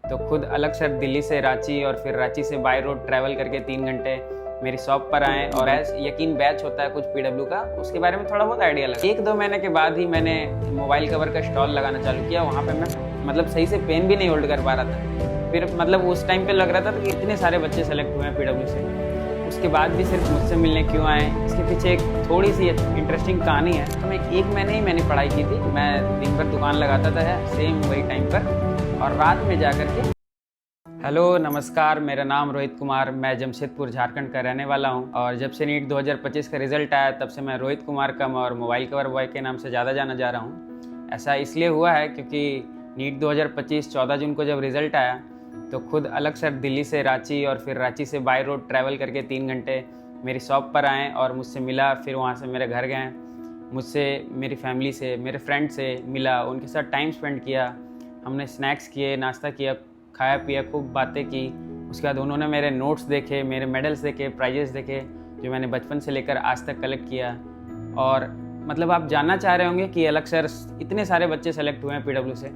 तो खुद अलग से दिल्ली से रांची और फिर रांची से बाय रोड ट्रैवल करके 3 घंटे मेरी शॉप पर आए और यकीन बैच होता है कुछ पीडब्ल्यू का, उसके बारे में थोड़ा बहुत आइडिया लगा। 1-2 महीने के बाद ही मैंने मोबाइल कवर का स्टॉल लगाना चालू किया। वहाँ पे मैं मतलब सही से पेन भी नहीं होल्ड कर पा रहा था। फिर मतलब उस टाइम पे लग रहा था कि इतने सारे बच्चे सेलेक्ट हुए हैं पीडब्ल्यू से, उसके बाद भी सिर्फ मुझसे मिलने क्यों आए। इसके पीछे एक थोड़ी सी इंटरेस्टिंग कहानी है। तो मैं 1 महीने ही मैंने पढ़ाई की थी। मैं दिन भर दुकान लगाता था सेम वही टाइम पर, और रात में जा कर के। हेलो नमस्कार, मेरा नाम रोहित कुमार, मैं जमशेदपुर झारखंड का रहने वाला हूं। और जब से नीट 2025 का रिजल्ट आया तब से मैं रोहित कुमार कम और मोबाइल कवर बॉय के नाम से ज़्यादा जाना जा रहा हूं। ऐसा इसलिए हुआ है क्योंकि नीट 2025 14 जून को जब रिज़ल्ट आया तो खुद अलग से दिल्ली से रांची और फिर रांची से बाय रोड ट्रैवल करके 3 घंटे मेरी शॉप पर आए और मुझसे मिला। फिर वहाँ से मेरे घर गए, मुझसे मेरी फैमिली से, मेरे फ्रेंड से मिला, उनके साथ टाइम स्पेंड किया। हमने स्नैक्स किए, नाश्ता किया, खाया पिया, खूब बातें की। उसके बाद उन्होंने मेरे नोट्स देखे, मेरे मेडल्स देखे, प्राइजेस देखे जो मैंने बचपन से लेकर आज तक कलेक्ट किया। और मतलब आप जानना चाह रहे होंगे कि अलग सर इतने सारे बच्चे सेलेक्ट हुए हैं पीडब्ल्यू से,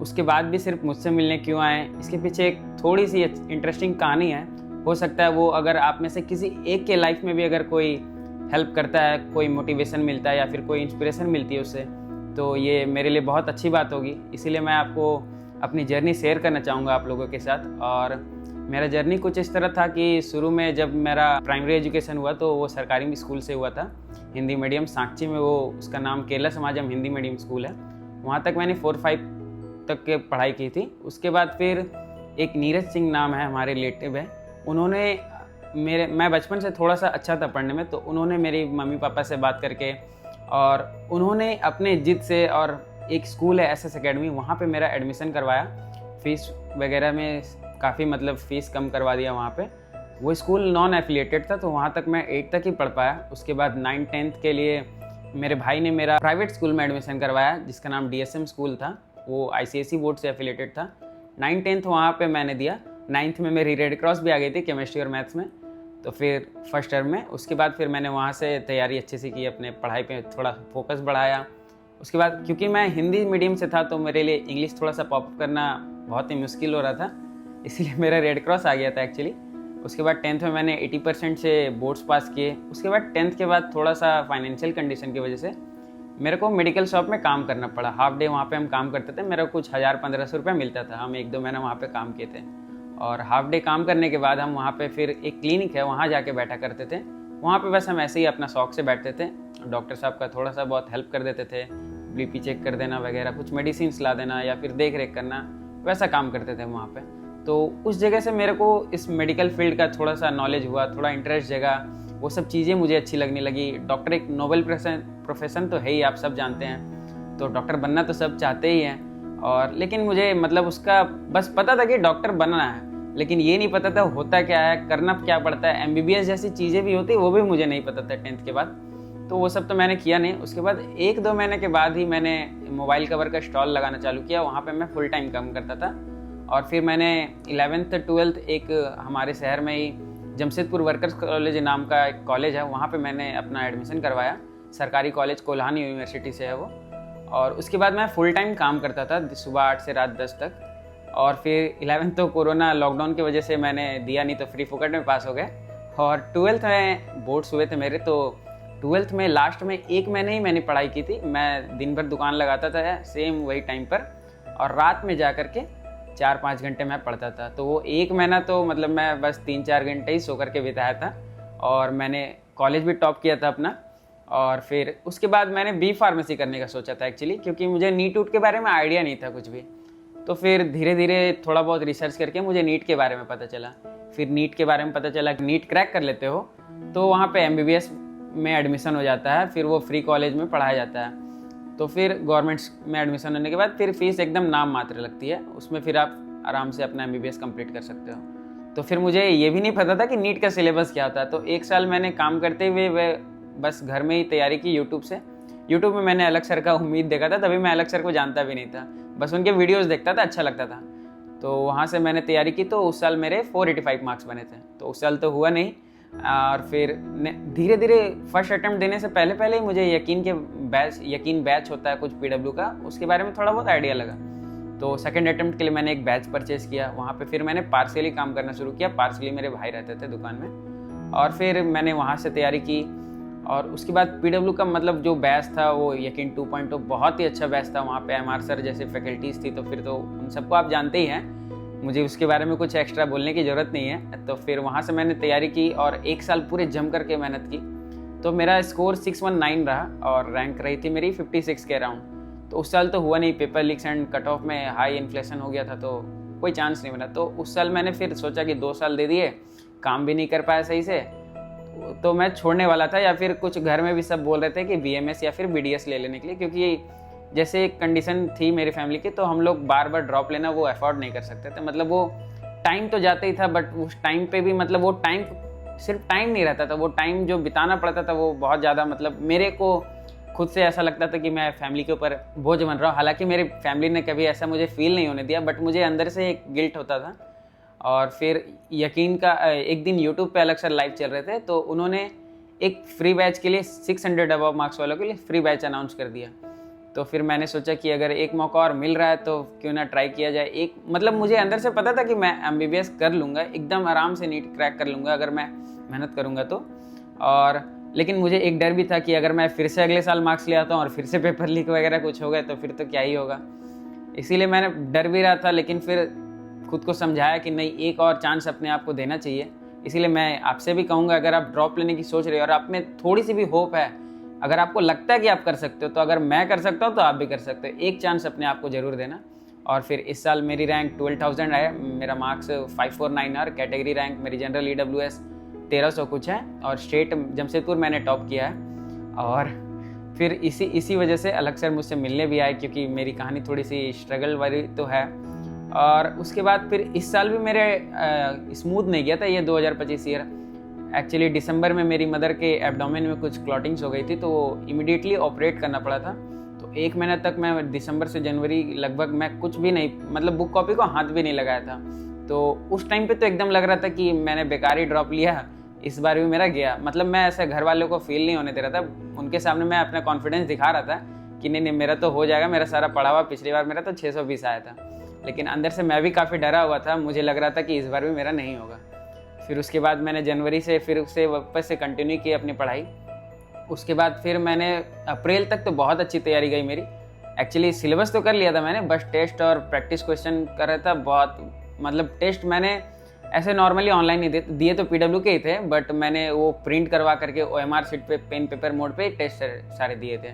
उसके बाद भी सिर्फ मुझसे मिलने क्यों आए। इसके पीछे एक थोड़ी सी इंटरेस्टिंग कहानी है। हो सकता है वो अगर आप में से किसी एक के लाइफ में भी अगर कोई हेल्प करता है, कोई मोटिवेशन मिलता है या फिर कोई इंस्पिरेशन मिलती है उससे, तो ये मेरे लिए बहुत अच्छी बात होगी। इसीलिए मैं आपको अपनी जर्नी शेयर करना चाहूँगा आप लोगों के साथ। और मेरा जर्नी कुछ इस तरह था कि शुरू में जब मेरा प्राइमरी एजुकेशन हुआ तो वो सरकारी स्कूल से हुआ था, हिंदी मीडियम, सांची में। वो उसका नाम केरला समाजम हिंदी मीडियम स्कूल है। वहाँ तक मैंने 4-5 तक के पढ़ाई की थी। उसके बाद फिर एक नीरज सिंह नाम है, हमारे रिलेटिव है, उन्होंने मैं बचपन से थोड़ा सा अच्छा था पढ़ने में, तो उन्होंने मेरी मम्मी पापा से बात करके और उन्होंने अपने जिद से, और एक स्कूल है एसएस एकेडमी, वहाँ पे मेरा एडमिशन करवाया। फ़ीस वगैरह में काफ़ी मतलब फ़ीस कम करवा दिया वहाँ पे। वो स्कूल नॉन एफिलिएटेड था, तो वहाँ तक मैं 8 तक ही पढ़ पाया। उसके बाद 9-10 के लिए मेरे भाई ने मेरा प्राइवेट स्कूल में एडमिशन करवाया जिसका नाम डीएसएम स्कूल था। वो आईसीएसई बोर्ड से एफिलिएटेड था। 9-10 वहाँ पे मैंने दिया। 9th में मेरी रेड क्रॉस भी आ गई थी केमिस्ट्री और मैथ्स में, तो फिर फर्स्ट टर्म में। उसके बाद फिर मैंने वहाँ से तैयारी अच्छे से की, अपने पढ़ाई पे थोड़ा फोकस बढ़ाया। उसके बाद क्योंकि मैं हिंदी मीडियम से था तो मेरे लिए इंग्लिश थोड़ा सा पॉपअप करना बहुत ही मुश्किल हो रहा था, इसीलिए मेरा रेड क्रॉस आ गया था एक्चुअली। उसके बाद 10th में मैंने 80% से बोर्ड्स पास किए। उसके बाद 10th के बाद थोड़ा सा फाइनेंशियल कंडीशन की वजह से मेरे को मेडिकल शॉप में काम करना पड़ा। हाफ डे वहाँ पे हम काम करते थे, मेरा कुछ 1000-1500 रुपये मिलता था। हम 1-2 महीना वहाँ पे काम किए थे, और हाफ डे काम करने के बाद हम वहाँ पे फिर एक क्लिनिक है वहाँ जाके बैठा करते थे। वहाँ पे बस हम ऐसे ही अपना शौक से बैठते थे, डॉक्टर साहब का थोड़ा सा बहुत हेल्प कर देते थे, बीपी चेक कर देना वगैरह, कुछ मेडिसिन ला देना या फिर देख रेख करना, वैसा काम करते थे वहाँ पे। तो उस जगह से मेरे को इस मेडिकल फील्ड का थोड़ा सा नॉलेज हुआ, थोड़ा इंटरेस्ट जगा, वो सब चीज़ें मुझे अच्छी लगने लगी। डॉक्टर एक नोबल प्रोफेशन तो है ही, आप सब जानते हैं, तो डॉक्टर बनना तो सब चाहते ही हैं। और लेकिन मुझे मतलब उसका बस पता था कि डॉक्टर बनना है, लेकिन ये नहीं पता था होता क्या है, करना क्या पड़ता है, एमबीबीएस जैसी चीज़ें भी होती, वो भी मुझे नहीं पता था 10th के बाद। तो वो सब तो मैंने किया नहीं। उसके बाद 1-2 महीने के बाद ही मैंने मोबाइल कवर का स्टॉल लगाना चालू किया। वहाँ पे मैं फुल टाइम काम करता था। और फिर मैंने 11th 12th एक हमारे शहर में ही जमशेदपुर वर्कर्स कॉलेज नाम का एक कॉलेज है, वहाँ पे मैंने अपना एडमिशन करवाया। सरकारी कॉलेज, कोल्हान यूनिवर्सिटी से है वो। और उसके बाद मैं फुल टाइम काम करता था, सुबह 8 से रात 10 तक। और फिर 11th तो कोरोना लॉकडाउन की वजह से मैंने दिया नहीं, तो फ्री फोकट में पास हो गए। और 12th में बोर्ड्स हुए थे मेरे, तो 12th में लास्ट में 1 महीने ही मैंने पढ़ाई की थी। मैं दिन भर दुकान लगाता था सेम वही टाइम पर, और रात में जा कर के 4-5 घंटे मैं पढ़ता था। तो वो 1 महीना तो मतलब मैं बस 3-4 घंटे ही सो करके बिताया था। और मैंने कॉलेज भी टॉप किया था अपना। और फिर उसके बाद मैंने बी फार्मेसी करने का सोचा था एक्चुअली, क्योंकि मुझे नीट के बारे में आइडिया नहीं था कुछ भी। तो फिर धीरे धीरे थोड़ा बहुत रिसर्च करके मुझे नीट के बारे में पता चला। फिर नीट के बारे में पता चला कि नीट क्रैक कर लेते हो तो वहाँ पे एमबीबीएस में एडमिशन हो जाता है, फिर वो फ्री कॉलेज में पढ़ाया जाता है। तो फिर गवर्नमेंट में एडमिशन होने के बाद फिर फीस एकदम नाम मात्र लगती है, उसमें फिर आप आराम से अपना एमबीबीएस कंप्लीट कर सकते हो। तो फिर मुझे ये भी नहीं पता था कि नीट का सिलेबस क्या होता है। तो 1 साल मैंने काम करते हुए बस घर में ही तैयारी की यूट्यूब से। यूट्यूब में मैंने अलग सर का उम्मीद देखा था, तभी मैं अलग सर को जानता भी नहीं था, बस उनके वीडियोस देखता था, अच्छा लगता था। तो वहाँ से मैंने तैयारी की, तो उस साल मेरे 485 मार्क्स बने थे। तो उस साल तो हुआ नहीं। और फिर धीरे धीरे फर्स्ट अटेम्प्ट देने से पहले ही मुझे यकीन बैच होता है कुछ पीडब्ल्यू का, उसके बारे में थोड़ा बहुत आइडिया लगा। तो सेकंड अटेम्प्ट के लिए मैंने एक बैच परचेज़ किया। वहाँ पे फिर मैंने पार्शियली काम करना शुरू किया, पार्शियली मेरे भाई रहते थे दुकान में, और फिर मैंने वहाँ से तैयारी की। और उसके बाद पीडब्ल्यू का मतलब जो बैच था वो यकीन 2.0 बहुत ही अच्छा बैच था। वहाँ पे एमआर सर जैसे फैकल्टीज़ थी, तो फिर तो उन सबको आप जानते ही हैं, मुझे उसके बारे में कुछ एक्स्ट्रा बोलने की ज़रूरत नहीं है। तो फिर वहाँ से मैंने तैयारी की और 1 साल पूरे जम करके मेहनत की। तो मेरा स्कोर 619 रहा और रैंक रही थी मेरी 56 के अराउंड। तो उस साल तो हुआ नहीं, paper leaks and cut off में हाई इन्फ्लेशन हो गया था, तो कोई चांस नहीं मिला। तो उस साल मैंने फिर सोचा कि 2 साल दे दिए, काम भी नहीं कर पाया सही से, तो मैं छोड़ने वाला था। या फिर कुछ घर में भी सब बोल रहे थे कि बीएमएस या फिर बीडीएस ले लेने के लिए, क्योंकि जैसे एक कंडीशन थी मेरी फैमिली की, तो हम लोग बार बार ड्रॉप लेना वो अफोर्ड नहीं कर सकते थे। मतलब वो टाइम तो जाते ही था, बट उस टाइम पे भी मतलब वो टाइम सिर्फ टाइम नहीं रहता था, वो टाइम जो बिताना पड़ता था वो बहुत ज़्यादा, मतलब मेरे को खुद से ऐसा लगता था कि मैं फैमिली के ऊपर बोझ बन रहा हूँ। हालांकि मेरी फैमिली ने कभी ऐसा मुझे फील नहीं होने दिया, बट मुझे अंदर से एक गिल्ट होता था। और फिर यकीन का एक दिन यूट्यूब पे अलग सर लाइव चल रहे थे, तो उन्होंने एक फ्री बैच के लिए 600 अबव मार्क्स वालों के लिए फ्री बैच अनाउंस कर दिया। तो फिर मैंने सोचा कि अगर एक मौका और मिल रहा है तो क्यों ना ट्राई किया जाए। एक मतलब मुझे अंदर से पता था कि मैं एमबीबीएस कर लूँगा, एकदम आराम से नीट क्रैक कर लूँगा अगर मैं मेहनत करूँगा तो। और लेकिन मुझे एक डर भी था कि अगर मैं फिर से अगले साल मार्क्स ले आता हूँ और फिर से पेपर लीक वगैरह कुछ हो गए तो फिर तो क्या ही होगा। इसीलिए मैंने डर भी रहा था, लेकिन फिर खुद को समझाया कि नहीं, एक और चांस अपने आप को देना चाहिए। इसीलिए मैं आपसे भी कहूँगा, अगर आप ड्रॉप लेने की सोच रहे हो और आप में थोड़ी सी भी होप है, अगर आपको लगता है कि आप कर सकते हो, तो अगर मैं कर सकता हूँ तो आप भी कर सकते हो। एक चांस अपने आप को ज़रूर देना। और फिर इस साल मेरी रैंक 12,000 है, मेरा मार्क्स 549 है, कैटेगरी रैंक मेरी जनरल EWS 1300 कुछ है, और स्टेट जमशेदपुर मैंने टॉप किया है। और फिर इसी वजह से अलग सर मुझसे मिलने भी आए, क्योंकि मेरी कहानी थोड़ी सी स्ट्रगल वाली तो है। और उसके बाद फिर इस साल भी मेरे स्मूथ नहीं गया था ये 2025 ईयर। एक्चुअली दिसंबर में मेरी मदर के एब्डोमेन में कुछ क्लॉटिंग्स हो गई थी, तो वो इमीडिएटली ऑपरेट करना पड़ा था। तो 1 महीना तक मैं दिसंबर से जनवरी लगभग मैं कुछ भी नहीं, मतलब बुक कॉपी को हाथ भी नहीं लगाया था। तो उस टाइम पे तो एकदम लग रहा था कि मैंने बेकार ही ड्रॉप लिया, इस बार भी मेरा गया। मतलब मैं ऐसे घर वालों को फील नहीं होने दे रहा था, उनके सामने मैं अपना कॉन्फिडेंस दिखा रहा था कि नहीं मेरा तो हो जाएगा, मेरा सारा पढ़ा हुआ, पिछली बार मेरा तो 620 आया था। लेकिन अंदर से मैं भी काफ़ी डरा हुआ था, मुझे लग रहा था कि इस बार भी मेरा नहीं होगा। फिर उसके बाद मैंने जनवरी से फिर उससे वापस से कंटिन्यू की अपनी पढ़ाई। उसके बाद फिर मैंने अप्रैल तक तो बहुत अच्छी तैयारी गई मेरी। एक्चुअली सिलेबस तो कर लिया था मैंने, बस टेस्ट और प्रैक्टिस क्वेश्चन कर रहा था बहुत। मतलब टेस्ट मैंने ऐसे नॉर्मली ऑनलाइन नहीं दिए, तो पीडब्ल्यू के ही थे, बट मैंने वो प्रिंट करवा करके OMR शीट पे पेन पेपर मोड पे टेस्ट सारे दिए थे।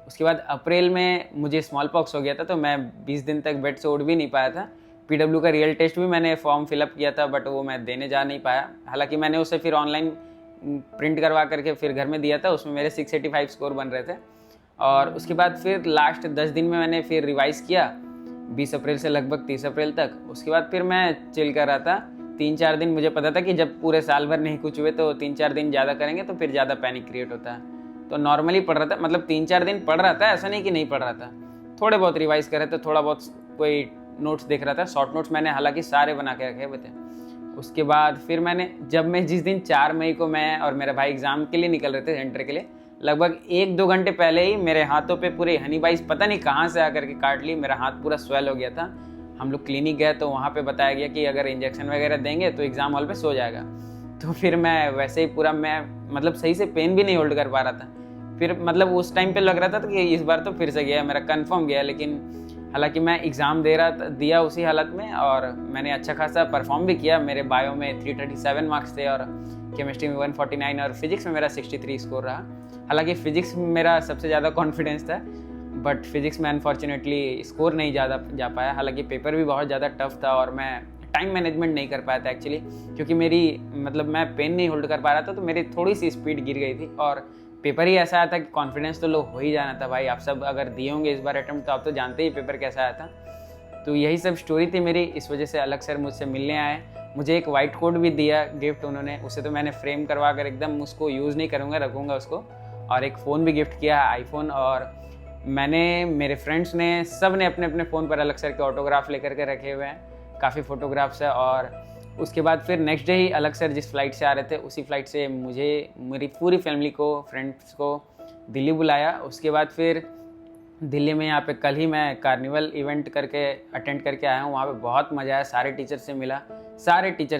उसके बाद अप्रैल में मुझे स्मॉल पॉक्स हो गया था, तो मैं 20 दिन तक बेड से उठ भी नहीं पाया था। पीडब्ल्यू का रियल टेस्ट भी मैंने फॉर्म फिलअप किया था, बट वो मैं देने जा नहीं पाया। हालांकि मैंने उसे फिर ऑनलाइन प्रिंट करवा करके फिर घर में दिया था, उसमें मेरे 685 स्कोर बन रहे थे। और उसके बाद फिर लास्ट 10 दिन में मैंने फिर रिवाइज़ किया, 20 अप्रैल से लगभग 30 अप्रैल तक। उसके बाद फिर मैं चिल कर रहा था 3-4 दिन। मुझे पता था कि जब पूरे साल भर नहीं कुछ हुए तो 3-4 दिन ज़्यादा करेंगे तो फिर ज़्यादा पैनिक क्रिएट होता है। तो नॉर्मली पढ़ रहा था, मतलब 3-4 दिन पढ़ रहा था, ऐसा नहीं कि नहीं पढ़ रहा था। थोड़े बहुत रिवाइज़ कर रहे थे, थोड़ा बहुत कोई नोट्स देख रहा था, शॉर्ट नोट्स मैंने हालांकि सारे बना के रखे हुए थे। उसके बाद फिर मैंने जिस दिन 4 मई को मैं और मेरा भाई एग्ज़ाम के लिए निकल रहे थे सेंटर के लिए, लगभग 1-2 घंटे पहले ही मेरे हाथों पे पूरे हनी बाइस पता नहीं कहाँ से आकर के काट ली। मेरा हाथ पूरा स्वेल हो गया था। हम लोग क्लिनिक गए तो वहाँ पे बताया गया कि अगर इंजेक्शन वगैरह देंगे तो एग्ज़ाम हॉल पे सो जाएगा। तो फिर मैं वैसे ही पूरा मैं मतलब सही से पेन भी नहीं होल्ड कर पा रहा था। फिर मतलब उस टाइम पे लग रहा था कि इस बार तो फिर से गया, मेरा कंफर्म गया। लेकिन हालांकि मैं एग्ज़ाम दिया उसी हालत में, और मैंने अच्छा खासा परफॉर्म भी किया। मेरे बायो में 337 मार्क्स थे, और केमिस्ट्री में 149, और फिजिक्स में मेरा 63 स्कोर रहा। हालांकि फ़िज़िक्स में मेरा सबसे ज़्यादा कॉन्फिडेंस था, बट फिज़िक्स में अनफॉर्चुनेटली स्कोर नहीं ज़्यादा जा पाया। हालांकि पेपर भी बहुत ज़्यादा टफ था, और मैं टाइम मैनेजमेंट नहीं कर पाया था एक्चुअली, क्योंकि मेरी मतलब मैं पेन नहीं होल्ड कर पा रहा था, तो मेरी थोड़ी सी स्पीड गिर गई थी। और पेपर ही ऐसा आया था कि कॉन्फिडेंस तो लो हो ही जाना था भाई। आप सब अगर दिए होंगे इस बार अटेम्प्ट तो आप तो जानते ही पेपर कैसा आया था। तो यही सब स्टोरी थी मेरी। इस वजह से अलग सर मुझसे मिलने आए, मुझे एक वाइट कोट भी दिया गिफ्ट उन्होंने। उसे तो मैंने फ्रेम करवा कर एकदम उसको यूज़ नहीं करूँगा, रखूँगा उसको। और एक फ़ोन भी गिफ्ट किया, आईफोन। और मैंने, मेरे फ्रेंड्स ने, सब ने अपने अपने फ़ोन पर अलग सर के ऑटोग्राफ लेकर के रखे हुए हैं, काफ़ी फ़ोटोग्राफ्स है। और उसके बाद फिर नेक्स्ट डे ही अलग सर जिस फ्लाइट से आ रहे थे उसी फ्लाइट से मुझे, मेरी पूरी फैमिली को, फ्रेंड्स को दिल्ली बुलाया। उसके बाद फिर दिल्ली में यहाँ पे कल ही मैं कार्निवल इवेंट करके अटेंड करके आया हूँ। वहाँ पे बहुत मज़ा आया, सारे टीचर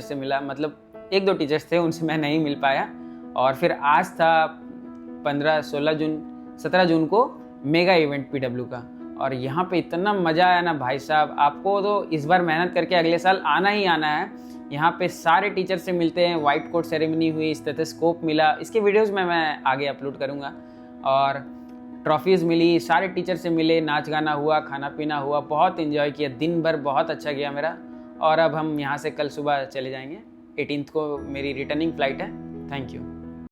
से मिला, मतलब एक दो टीचर्स थे उनसे मैं नहीं मिल पाया। और फिर आज था 17 जून को मेगा इवेंट पीडब्ल्यू का, और यहाँ पे इतना मज़ा आया ना भाई साहब। आपको तो इस बार मेहनत करके अगले साल आना ही आना है। यहाँ पे सारे टीचर से मिलते हैं, व्हाइट कोट सेरेमनी हुई, स्टेथोस्कोप मिला, इसके वीडियोज़ में मैं आगे अपलोड करूँगा। और ट्रॉफीज़ मिली, सारे टीचर से मिले, नाच गाना हुआ, खाना पीना हुआ, बहुत इन्जॉय किया, दिन भर बहुत अच्छा गया मेरा। और अब हम यहाँ से कल सुबह चले जाएंगे, 18th को मेरी रिटर्निंग फ़्लाइट है। Thank you.